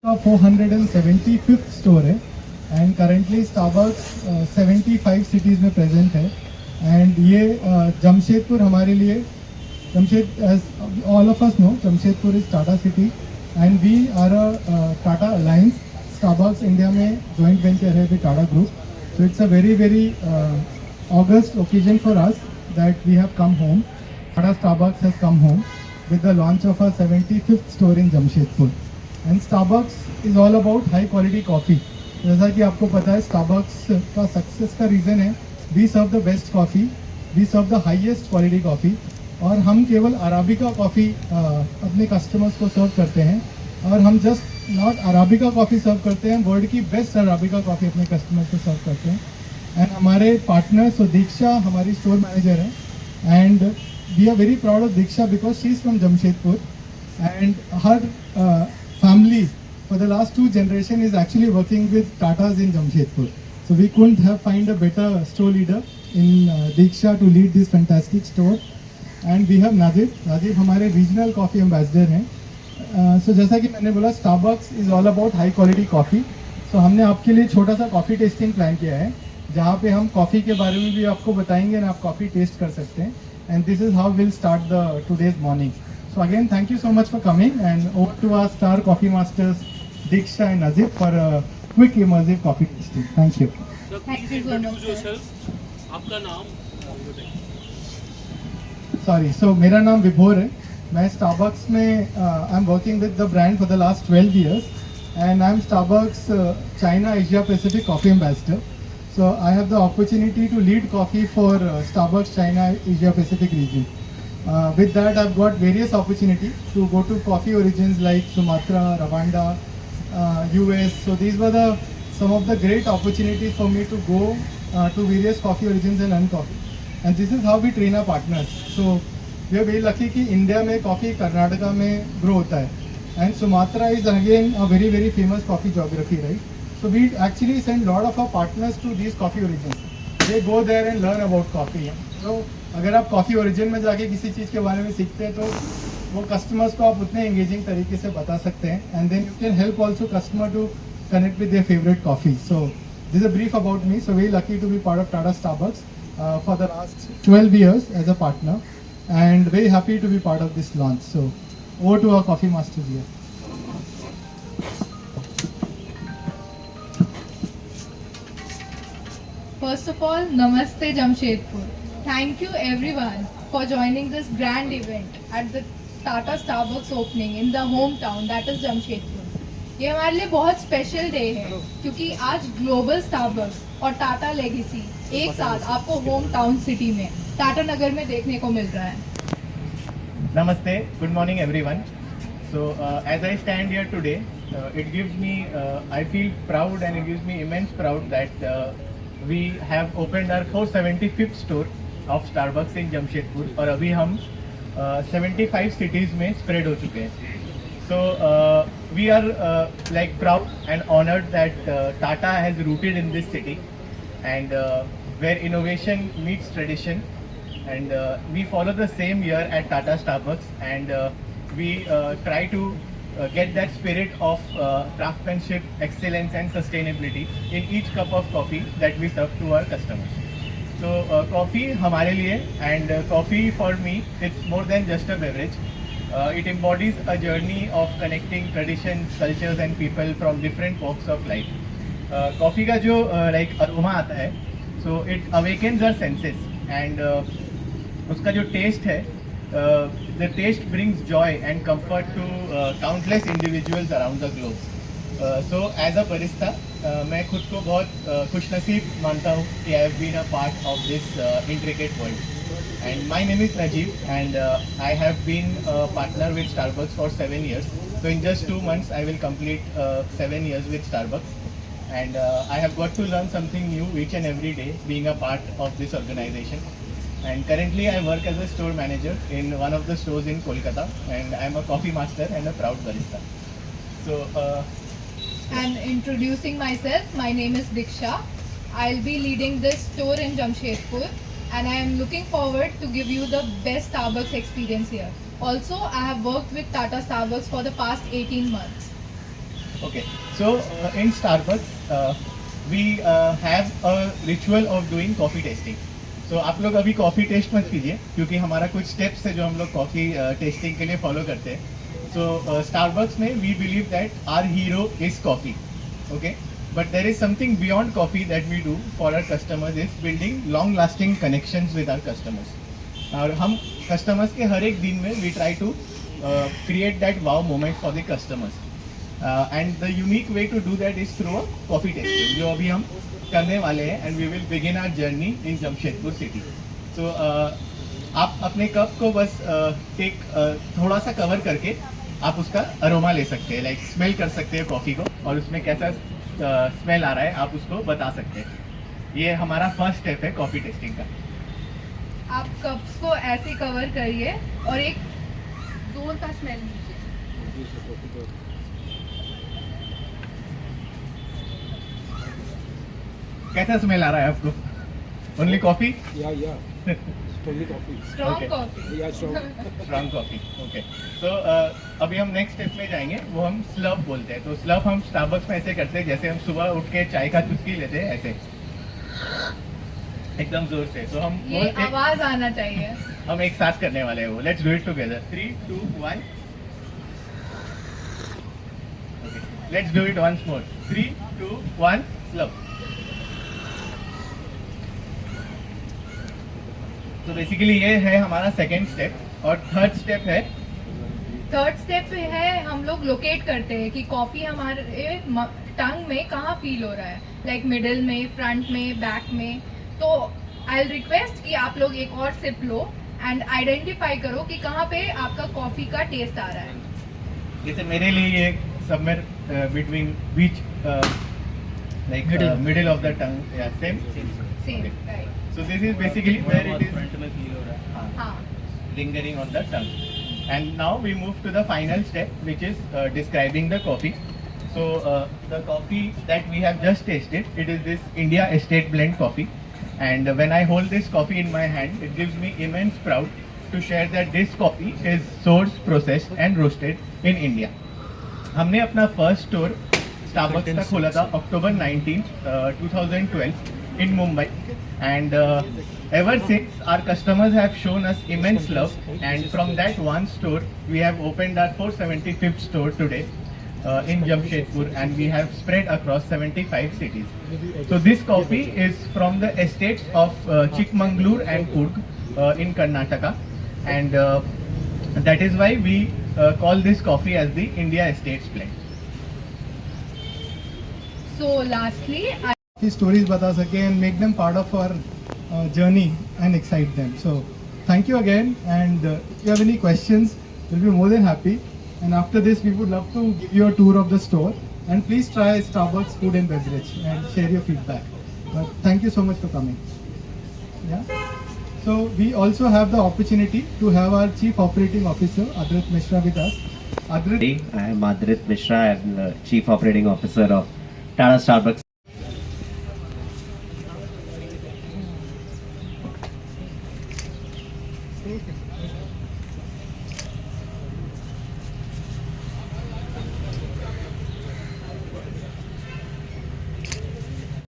का 475th store है and currently Starbucks 75 cities में प्रेजेंट है एंड ये जमशेदपुर हमारे लिए Jamshed as all of us know Jamshedpur is Tata city and we are a Tata alliance Starbucks India में जॉइंट वेंचर है with Tata group so it's a very very august occasion for us that we have come home Tata Starbucks has come home with the launch of our 75th store in Jamshedpur. And Starbucks is all about high quality coffee. जैसा कि आपको पता है Starbucks का success का reason है we serve the best coffee, we serve the highest quality coffee और हम केवल अराबिका कॉफ़ी अपने कस्टमर्स को सर्व करते हैं और हम just not arabica coffee serve करते हैं वर्ल्ड की बेस्ट अराबिका कॉफ़ी अपने कस्टमर्स को सर्व करते हैं एंड हमारे पार्टनर सो दीक्षा हमारी स्टोर मैनेजर है and we are very proud of Diksha because she is from Jamshedpur and her family for the last 2 generations is actually working with Tatas in Jamshedpur. So we couldn't have find a better store leader in Diksha to lead this fantastic store. And we have Najib. Najib हमारे regional coffee ambassador हैं. So जैसा कि मैंने बोला Starbucks is all about high quality coffee. So हमने आपके लिए छोटा सा coffee tasting plan किया है जहाँ पे हम कॉफ़ी के बारे में भी आपको बताएंगे और आप कॉफ़ी टेस्ट कर सकते हैं. And this is how we'll start the today's morning. So again, thank you so much for coming and over to our star coffee masters Diksha and Nazib for a quick immersive coffee tasting. Thank you. Sir, please introduce yourself. आपका नाम? Sorry, so मेरा नाम विभोर है. मैं Starbucks में I'm working with the brand for the last 12 years and I'm Starbucks China Asia Pacific coffee ambassador. So I have the opportunity to lead coffee for Starbucks China Asia Pacific region. With that, I've got various opportunities to go to coffee origins like Sumatra, Rwanda, US. So these were some of the great opportunities for me to go to various coffee origins and learn coffee. And this is how we train our partners. So we are very lucky कि India में coffee Karnataka में grow होता है. And Sumatra is again a very very famous coffee geography, right? So we actually send lot of our partners to these coffee origins. They go there and learn about coffee. So अगर आप coffee origin में जाके किसी चीज़ के बारे में सीखते हैं तो वो कस्टमर्स को आप उतने एंगेजिंग तरीके से बता सकते हैं and then you can help also customer to connect with their favourite coffee. So this is a brief about me. So very lucky to be part of Tata Starbucks for the last 12 years as a partner and very happy to be part of this launch. So over to our coffee masters here. First of all, Namaste Jamshedpur. Thank you everyone for joining this grand event at the Tata Starbucks opening in the hometown that is Jamshedpur. ये हमारे लिए बहुत special day है क्योंकि आज global Starbucks और Tata legacy एक साथ आपको होम टाउन सिटी में टाटा नगर में देखने को मिल रहा है. Namaste, good morning everyone. So as I stand here today, it gives me, I feel proud and it gives me immense proud that we have opened our 475th store of Starbucks in Jamshedpur और अभी हम 75 cities में spread हो चुके हैं. So we are like proud and honored that Tata has rooted in this city and where innovation meets tradition and we follow the same here at Tata Starbucks and we try to get that spirit of craftsmanship, excellence and sustainability in each cup of coffee that we serve to our customers. So coffee हमारे लिए and coffee for me it's more than just a beverage. It embodies a journey of connecting traditions, cultures and people from different walks of life. Coffee का जो like aroma आता है so it awakens our senses and उसका जो taste है the taste brings joy and comfort to countless individuals around the globe. So as a barista, मैं खुद को बहुत खुशनसीब मानता हूँ कि I have been a part of this intricate world. And my name is Najib and I have been a partner with Starbucks for 7 years. So in just 2 months, I will complete 7 years with Starbucks. And I have got to learn something new each and every day being a part of this organization. And currently I work as a store manager in one of the stores in Kolkata and I am a coffee master and a proud barista. So And introducing myself, my name is Diksha. I'll be leading this store in Jamshedpur and I am looking forward to give you the best Starbucks experience here. Also, I have worked with Tata Starbucks for the past 18 months. Okay, so in Starbucks, we have a ritual of doing coffee tasting. So आप लोग अभी coffee test मत कीजिए क्योंकि हमारा कुछ steps है जो हम लोग कॉफ़ी टेस्टिंग के लिए फॉलो करते हैं. सो स्टारबक्स में we believe that our hero is coffee. Okay, but there is something beyond coffee that we do for our customers is building long lasting connections with our customers. और हम customers के हर एक दिन में we try to create that wow moment for the customers. And the unique way to do that is through a coffee tasting, जो अभी हम करने वाले हैं, and we will begin our journey in Jamshedpur city. So आप अपने cup को बस थोड़ा सा कवर करके आप उसका अरोमा ले सकते हैं, लाइक स्मेल कर सकते हैं कॉफ़ी को, और उसमें कैसा स्मेल आ रहा है आप उसको बता सकते हैं. ये हमारा फर्स्ट स्टेप है कॉफ़ी टेस्टिंग का. आप कप्स को ऐसे कवर करिए और एक जोर का स्मेल लीजिए. कैसा स्मेल आ रहा है आपको? Only coffee? Yeah. Only coffee. Strong Okay. Coffee. Yeah, strong. Strong coffee. Okay, so अभी हम नेक्स्ट स्टेप में जाएंगे, वो हम स्लर्प बोलते हैं. तो स्लर्प हम स्टारबक्स में ऐसे करते हैं जैसे हम सुबह उठ के चाय का चुस्की लेते हैं, ऐसे एकदम जोर से. तो हम ये आवाज आना चाहिए. हम एक साथ करने वाले हैं वो. Let's do it together. 3, 2, 1. Let's do it once more. 3, 2, 1. Slurp. तो बेसिकली ये है हमारा सेकेंड स्टेप. और थर्ड स्टेप है हम लोग लोकेट करते हैं कि कॉफी हमारे टंग में कहाँ फील हो रहा है, लाइक मिडिल में, फ्रंट में, बैक में. तो आई विल रिक्वेस्ट कि आप लोग एक और सिप लो एंड आइडेंटिफाई करो कि कहाँ पे आपका कॉफी का टेस्ट आ रहा है. जैसे मेरे लिए ये समवेयर बिटवीन बीच like middle of the tongue. या same. Same right. So this is basically where it is हाँ. lingering on the tongue. And now we move to the final step, which is describing the coffee. So the coffee that we have just tasted, it is this India Estate Blend coffee. And when I hold this coffee in my hand, it gives me immense proud to share that this coffee is sourced, processed and roasted in India. हमने अपना first store Starbucks का खोला था October 19th, 2012 in Mumbai. And ever since our customers have shown us immense love, and from that one store we have opened our 475th store today in Jamshedpur, and we have spread across 75 cities. So this coffee is from the estates of Chikmagalur and Coorg in Karnataka, and that is why we call this coffee as the India Estates Blend. So lastly, की stories बता सके and make them part of our journey and excite them. So thank you again, and if you have any questions, we'll be more than happy. And after this, we would love to give you a tour of the store, and please try Starbucks food and beverage and share your feedback. But thank you so much for coming. Yeah. So we also have the opportunity to have our Chief Operating Officer Adrit Mishra with us. Adrit. I am Adrit Mishra. I am the Chief Operating Officer of Tata Starbucks.